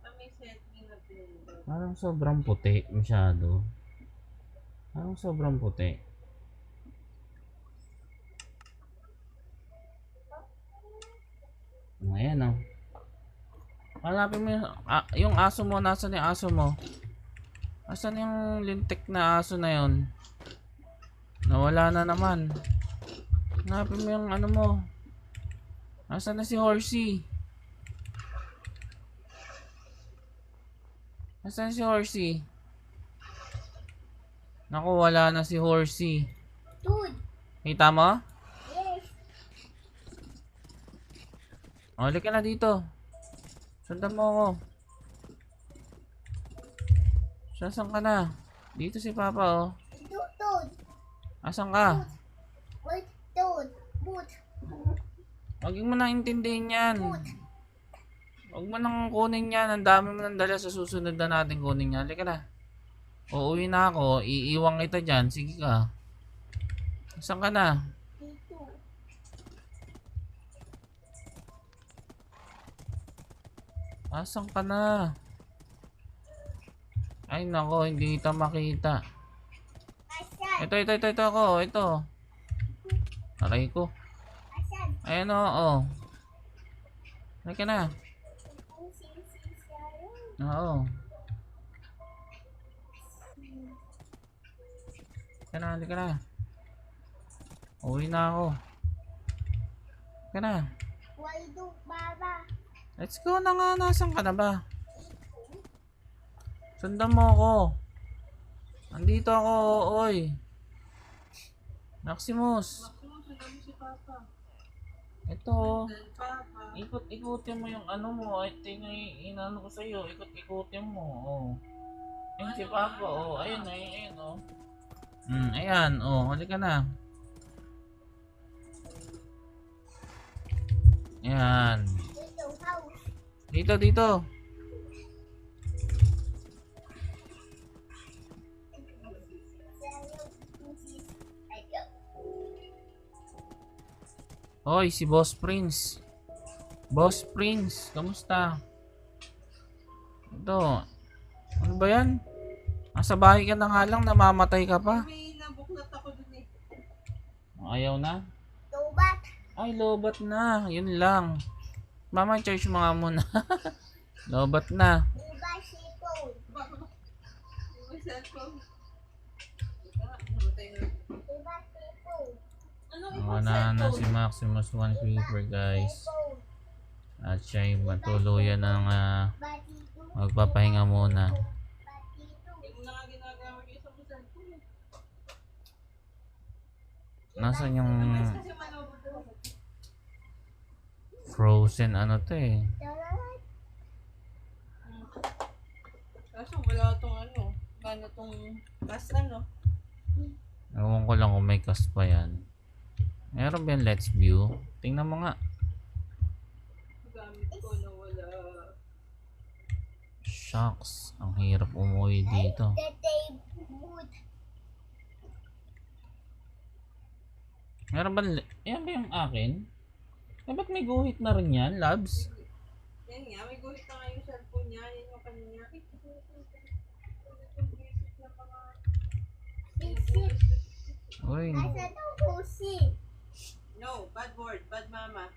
Speaker 3: Kami setting na pinag.
Speaker 1: Parang sobrang puti masyado. Parang sobrang puti. Ayan oh. Hanapin mo yung aso mo. Nasaan yung aso mo? Nasaan yung lintik na aso na yon? Nawala na naman. Hanapin mo yung ano mo. Nasaan na si Horsey? Nasaan si Horsey? Naku, wala na si Horsey.
Speaker 2: Dude.
Speaker 1: Kita mo?
Speaker 2: Yes.
Speaker 1: Huli ka na dito. Sundan mo ako. Saan ka na? Dito si Papa oh.
Speaker 2: Dude.
Speaker 1: Asan ka?
Speaker 2: Wait, dude. Boot.
Speaker 1: Huwag mo nang intindihin yan. Huwag mo nang kunin yan. Ang dami mo nang dala sa susunod na natin kunin yan. Halika na. Uuwi na ako. Iiwang kita dyan. Sige ka. Asan ka na?
Speaker 2: Dito.
Speaker 1: Asan ka na? Ay nako, hindi kita makita.
Speaker 2: Asan?
Speaker 1: Ito ako. Ito. Aray ko.
Speaker 2: Asan?
Speaker 1: Ayan o. Halika na.
Speaker 2: Ang sinisisaya.
Speaker 1: Oo. Halika na. Uwi na ako. Halika na.
Speaker 2: Why do, Baba?
Speaker 1: Let's go na nga. Nasaan ka na ba? Sundan mo ako. Andito ako, oy. Maximus.
Speaker 3: Maximum, sundan mo si Papa.
Speaker 1: Ito.
Speaker 3: Sundan Papa.
Speaker 1: Ikot-ikutin mo yung ano mo. Ito yung inano ko sa'yo. Ikot-ikutin mo. Oh. Ayun si Papa. Oh. Ayun, ayun, ayun. Oh. Ayan. Oh. Halika na. Ayan.
Speaker 2: Dito, house.
Speaker 1: Dito, dito. Hoy, si Boss Prince. Boss Prince, kamusta? Ito. Ano ba yan? Nasa bahay ka na nga lang, namamatay ka pa.
Speaker 3: May nabuklat ako dun eh.
Speaker 1: Ayaw na?
Speaker 2: Tubat.
Speaker 1: Ay, lobat na. Yun lang. Mama, charge mo nga muna. Lobat na.
Speaker 2: Diba sipon?
Speaker 3: May cellphone. Namatay na.
Speaker 2: Diba sipon?
Speaker 3: Ano
Speaker 1: Wala na si Maximus One Creeper, guys.
Speaker 2: Sipon.
Speaker 1: At siya ay matuluyan ng
Speaker 2: Batito.
Speaker 1: magpapahinga muna.
Speaker 2: Batito.
Speaker 3: Hindi mo na nga ginagawa yung isang cellphone eh.
Speaker 1: Nasaan yung
Speaker 3: Kasi manood ako.
Speaker 1: frozen ano to eh?
Speaker 2: Tarat.
Speaker 3: Kaso wala tong ano. Gana tong gas ano.
Speaker 1: Ewan ko lang kung may cast pa yan. Meron ba yung let's view? Tingnan mo nga.
Speaker 3: Gamit ko na wala.
Speaker 1: Shucks. Ang hirap umuwi dito.
Speaker 2: The table.
Speaker 1: Meron ba? Yan ba yung akin? Eh, ba't may guhit na rin yan, Labs?
Speaker 3: Yan nga, may guhit na nga yung cellphone niya. Yan yung kanya. Ay, itong basic na mga...
Speaker 1: Uy.
Speaker 2: Nasa to pusi.
Speaker 3: No, bad word, bad mama.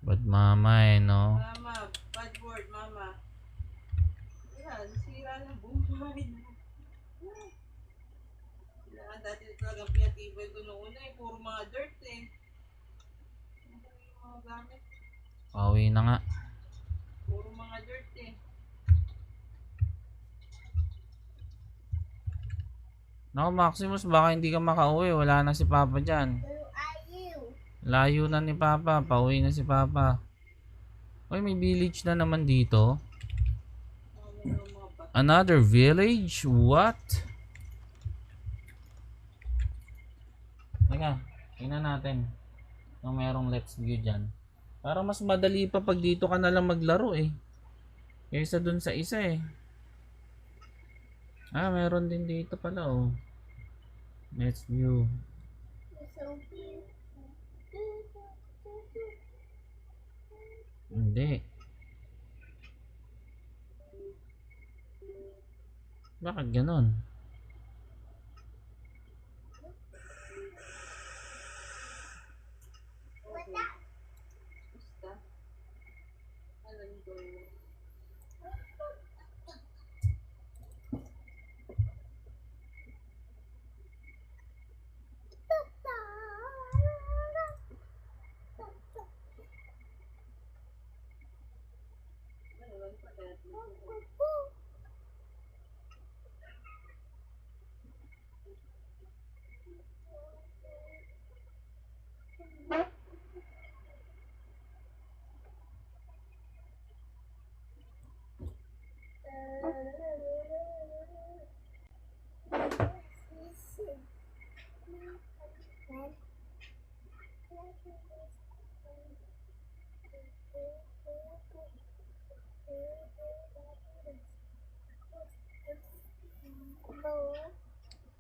Speaker 1: Bad mama eh, no?
Speaker 3: Mama, bad word, mama. Yan, nasira ng buong bahay mo. Yan, dati talagang pinatibay ko noong una eh. Puro mga dirt eh. Ano yung mga gamit?
Speaker 1: Pauwi na nga.
Speaker 3: Puro mga dirt eh.
Speaker 1: Naku, Maximus, baka hindi ka makauwi. Wala na si Papa dyan.
Speaker 2: Who are you?
Speaker 1: Layo na ni Papa. Pauwi na si Papa. Uy, may village na naman dito.
Speaker 3: Ano yung mga bat.
Speaker 1: Another village? What? Teka, tingnan natin kung merong let's view dyan. Parang mas madali pa pag dito ka na lang maglaro eh. Kaysa dun sa isa eh. Ah, meron din dito pala oh. Let's view.
Speaker 2: So cute.
Speaker 1: Hindi. Bakit ganon?
Speaker 2: Wala.
Speaker 3: Basta. Alam ko yun. Ano ba pa dati?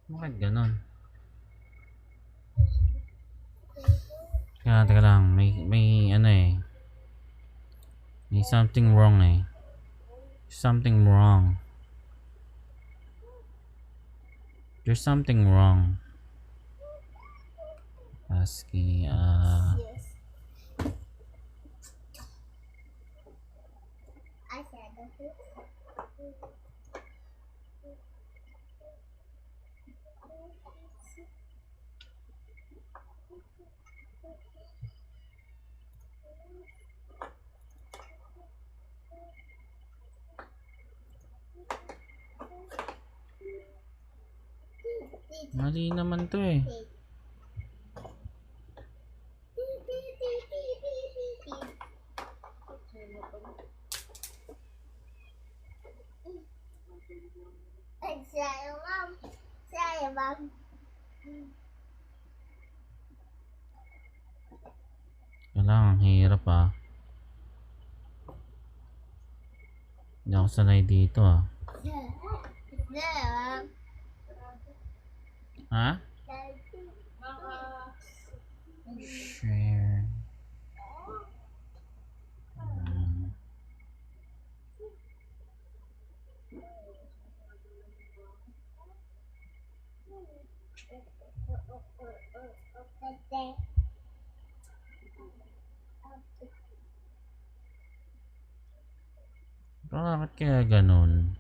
Speaker 1: Bakit ganon? Teka lang. May ano eh. May something wrong eh. Something wrong. There's something wrong. ASCII,
Speaker 2: Yes. I said that.
Speaker 1: Mali naman to eh.
Speaker 2: Saya, Mom. Saya, Mom.
Speaker 1: Kailangan hirap ah. Hindi ako sanay dito ah.
Speaker 2: Saya.
Speaker 1: Ha?
Speaker 3: Baka,
Speaker 1: Share. Bakit kaya ganun?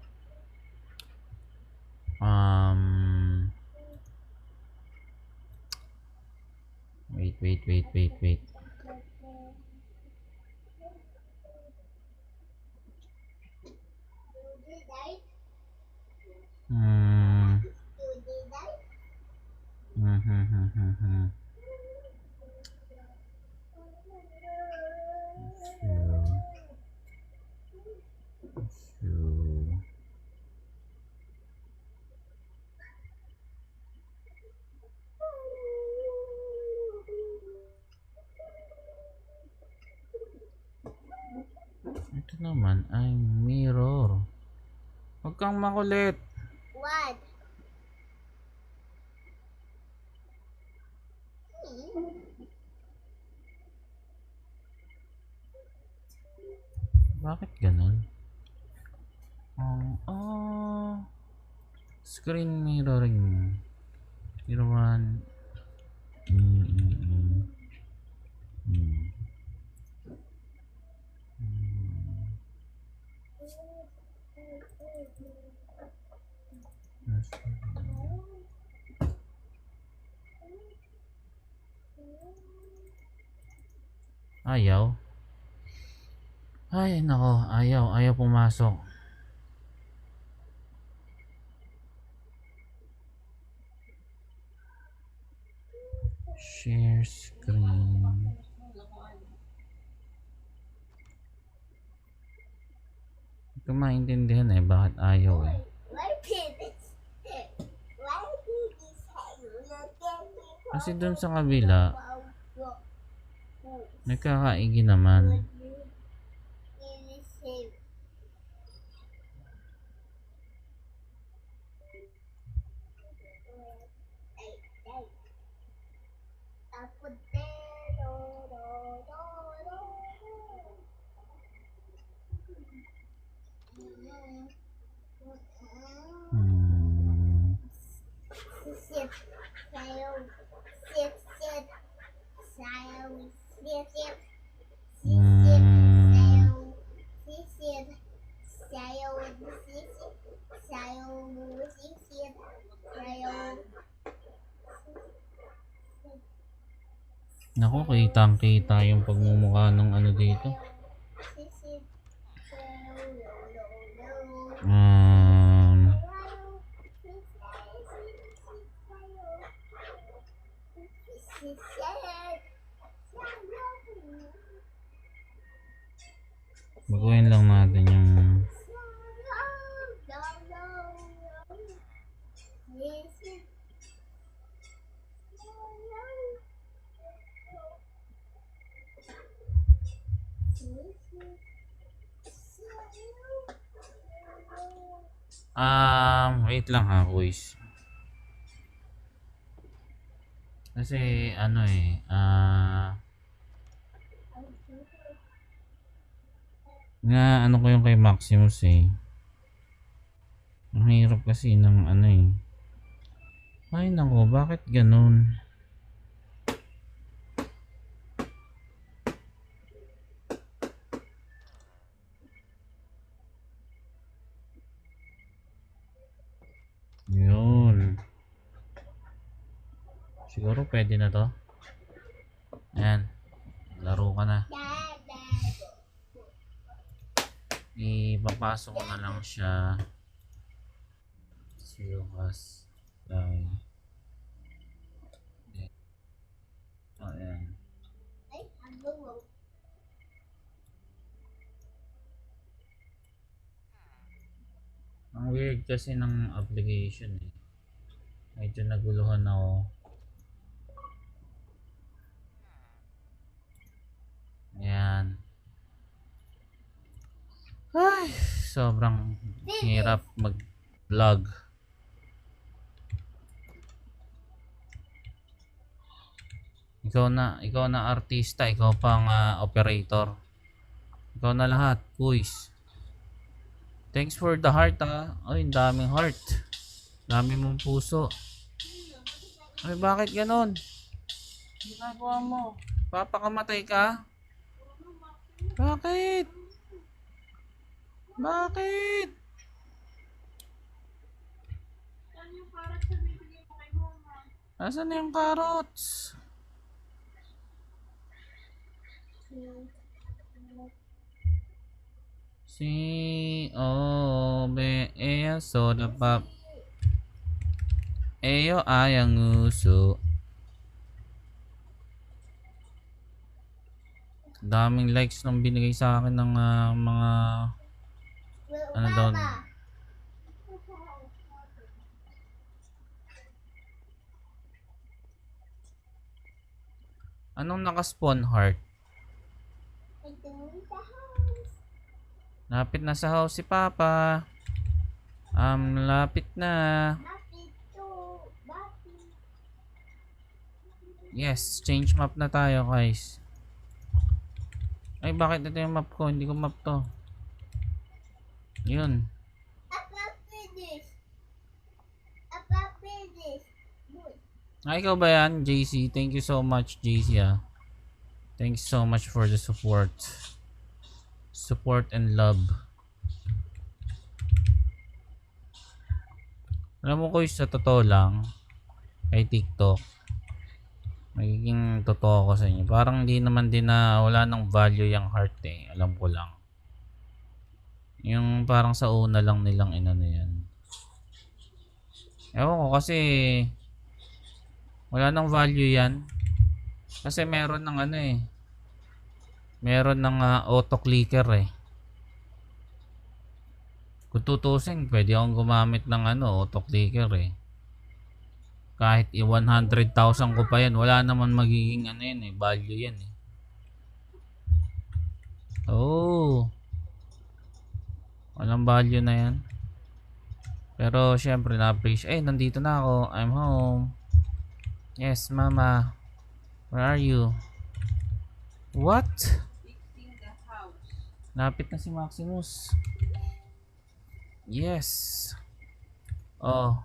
Speaker 1: Wait. Hmm. Hmm. So. Ito naman ay mirror. Huwag kang makulit.
Speaker 2: What?
Speaker 1: Bakit ganun? Oh. Screen mirroring. Zero one. Mm. Ayaw. Ay, nako. Ayaw pumasok. Share screen. Hindi ko maintindihan eh. Bakit ayaw eh.
Speaker 2: Why did this? Why did this happen?
Speaker 1: Kasi dun sa kabila, nagkakaigi naman. Hmm.
Speaker 2: Sit.
Speaker 1: Naku, kitang-kita yung pagmumukha ng ano dito. Baguhin lang natin yung wait lang ha, boys. Kasi ano eh, nga ano ko yung kay Maximus eh. Ang hirap kasi ng ano eh. Ay nako, bakit ganun? Yun. Siguro pwede na to. Ayan. Laro ka na. Ipapasok ko na lang siya. Si Lucas.
Speaker 2: Bungo.
Speaker 1: Ang weird kasi ng application eh. Medyo naguluhan ako. Ayan. Ay, sobrang hirap mag-vlog. Ikaw na artista, ikaw pang operator. Ikaw na lahat, quiz. Thanks for the heart Ay, daming heart. Dami mong puso. Ay, bakit ganon? Ginagawa mo? Papakamatay ka? Bakit? Bakit?
Speaker 3: Ano yung carrots na bibigay mo kay mama?
Speaker 1: Asan na yung carrots? Si B E soda pop. Eyo ayang uso. Daming likes nung binigay sa akin ng mga ano daw. Anong naka-spawn heart?
Speaker 2: Ito sa house.
Speaker 1: Lapit na sa house si Papa. Lapit na.
Speaker 2: Bakit to? Bakit?
Speaker 1: Yes, change map na tayo guys. Ay, bakit ito yung map ko? Hindi ko map to. Yun.
Speaker 2: Apa finish? Apa finish? Good.
Speaker 1: Ay, ikaw ba yan, JC? Thank you so much, JC Thanks so much for the support. Support and love. Alam mo ko sa totoo lang, kay TikTok, magiging totoo ko sa inyo. Parang hindi naman din na wala nang value yung heart eh. Alam ko lang. Yung parang sa una lang nilang inano yan. Ewan ko kasi wala nang value yan. Kasi meron ng ano eh. Meron ng auto clicker eh. Kung tutusin, pwede akong gumamit ng auto clicker eh. Kahit 100,000 ko pa yan, wala naman magiging yan eh, value yan eh. Oh. Walang value na yan. Pero syempre na-appreciate. Nandito na ako. I'm home. Yes, mama. Where are you? What?
Speaker 3: Fixing the house.
Speaker 1: Lapit na si Maximus. Yes. Oh.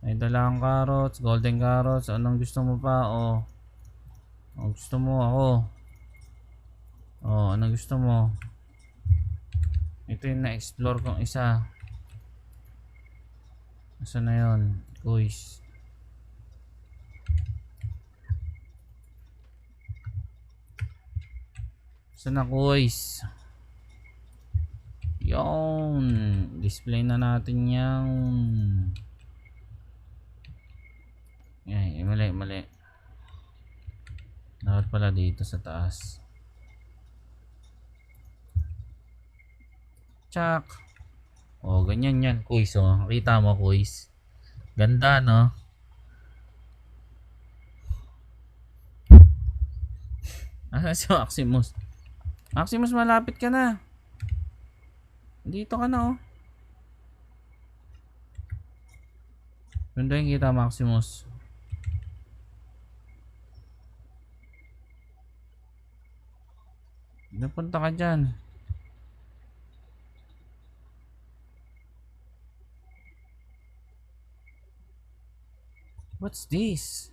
Speaker 1: May dalang carrots, golden carrots. Anong gusto mo pa? Oh. Anong gusto mo? Ako. Oh, anong gusto mo? Ito yung na-explore kong isa. Asa na yun? Quiz. Asa na quiz? Yon. Display na natin yung ay, mali. Dapat pala dito sa taas. Tsak. Oh, ganyan yan. Quiz, oh. Nakita mo, quiz. Ganda, no? Asa si Maximus? Maximus, malapit ka na. Dito ka na, oh. Ganda yung kita, Maximus. Napunta ka dyan. What's this?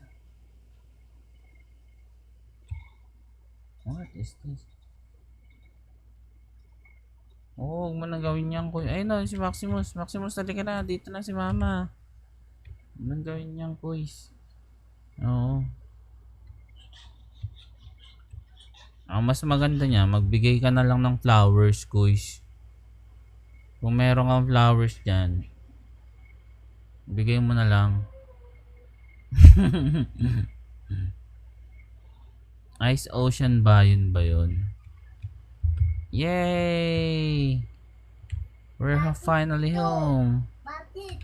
Speaker 1: What is this? Oh, huwag mo nang gawin yan, kuy. Ayun na, si Maximus. Maximus, halika na. Dito na si Mama. Huwag nang gawin yan, kuys. Oo. Ang mas maganda niya, magbigay ka na lang ng flowers, kuys. Kung meron kang flowers dyan, bigay mo na lang. Ice Ocean ba yun ba yun? Yay! We're finally home.
Speaker 2: Bakit?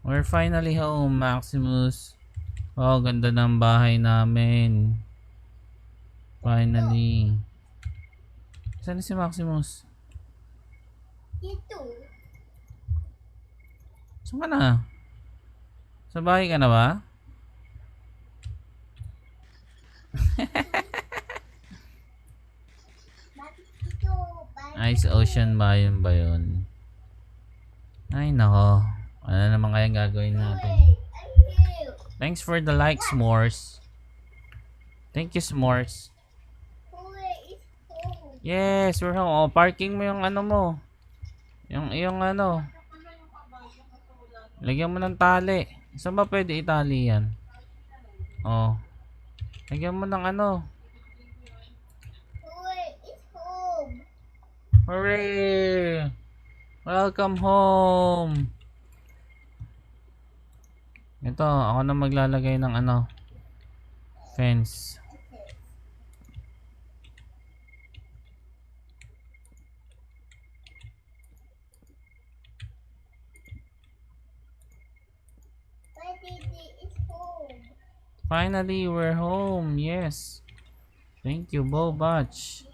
Speaker 1: We're finally home, Maximus. Oh, ganda ng bahay namin. Finally. Saan na si Maximus?
Speaker 2: Dito.
Speaker 1: Saan ka na? Sa bahay ka na ba?
Speaker 2: Bakit dito?
Speaker 1: Ice Ocean ba yun ba yun? Ay nako. Ano naman kayang gagawin natin? Thanks for the likes, S'mores. Thank you, S'mores.
Speaker 2: Is home.
Speaker 1: Yes, we're home. Oh, parking mo yung ano mo. Yung ano. Lagyan mo ng tali. Saan ba pwede itali yan? Oh. Lagyan mo ng ano.
Speaker 2: Is home.
Speaker 1: Hooray! Welcome home! Ito, ako na maglalagay ng ano. Fence.
Speaker 2: Is home.
Speaker 1: Finally, we're home. Yes. Thank you, Bo Batch.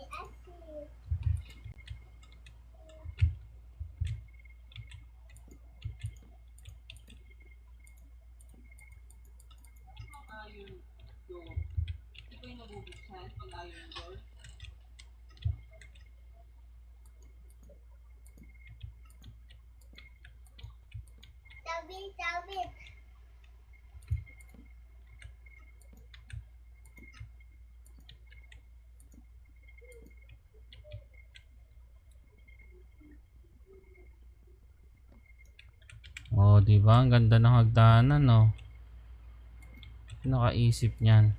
Speaker 2: Sabi.
Speaker 1: Oh, di ba? Ang ganda ng hagdanan, no? Nakaisip niyan.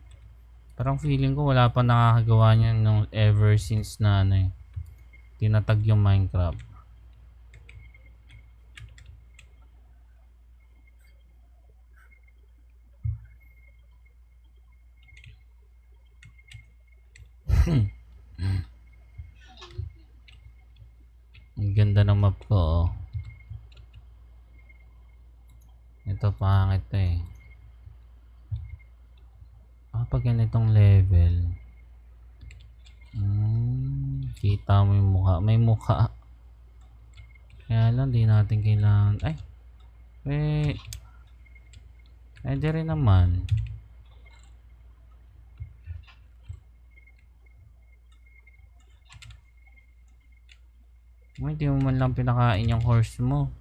Speaker 1: Parang feeling ko wala pa nakakagawa niyan nung ever since na ano eh. Tinatag yung Minecraft. Ang ganda ng map ko, oh. Ito pangit eh. Pag ganitong level. Kita mo yung mukha. May mukha. Kaya lang, di natin kailangan. Ay! Pwede rin naman. Hindi mo man lang pinakain yung horse mo.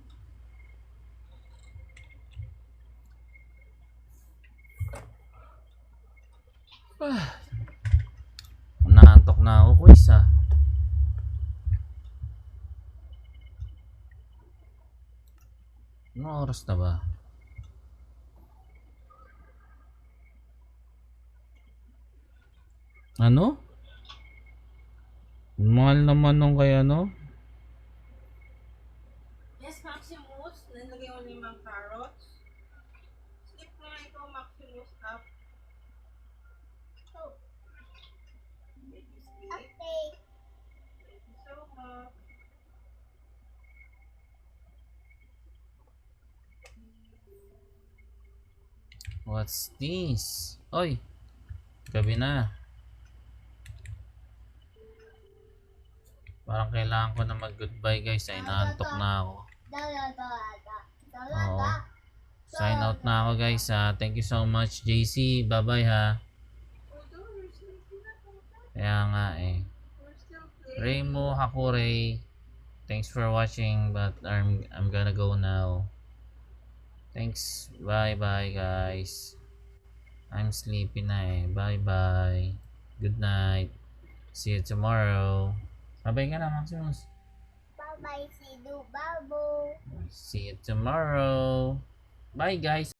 Speaker 1: Naantok na ako, quiz ah. Anong oras na ba? Ano? Mahal naman nung kay ano?
Speaker 3: Yes, Maximus. Nalagay mo 5 carrots. Skip mo na ito, Maximus, up. Oh. Baby skip.
Speaker 2: Okay.
Speaker 3: Thank you so much.
Speaker 1: What's this? Oy! Gabi na. Parang kailangan ko na mag-goodbye guys. Ay, naantok na ako. Oo. Sign out na ako guys ha. Thank you so much JC. Bye bye ha.
Speaker 3: Although we're sleeping na po.
Speaker 1: Kaya nga eh.
Speaker 3: We're still playing.
Speaker 1: Raymo Hakure. Thanks for watching but I'm gonna go now. Thanks. Bye bye guys. I'm sleepy na eh. Bye bye. Good night. See you tomorrow. Bye-bye ka na Maximus.
Speaker 2: Bye-bye, Sidu Babu.
Speaker 1: See you tomorrow. Bye guys.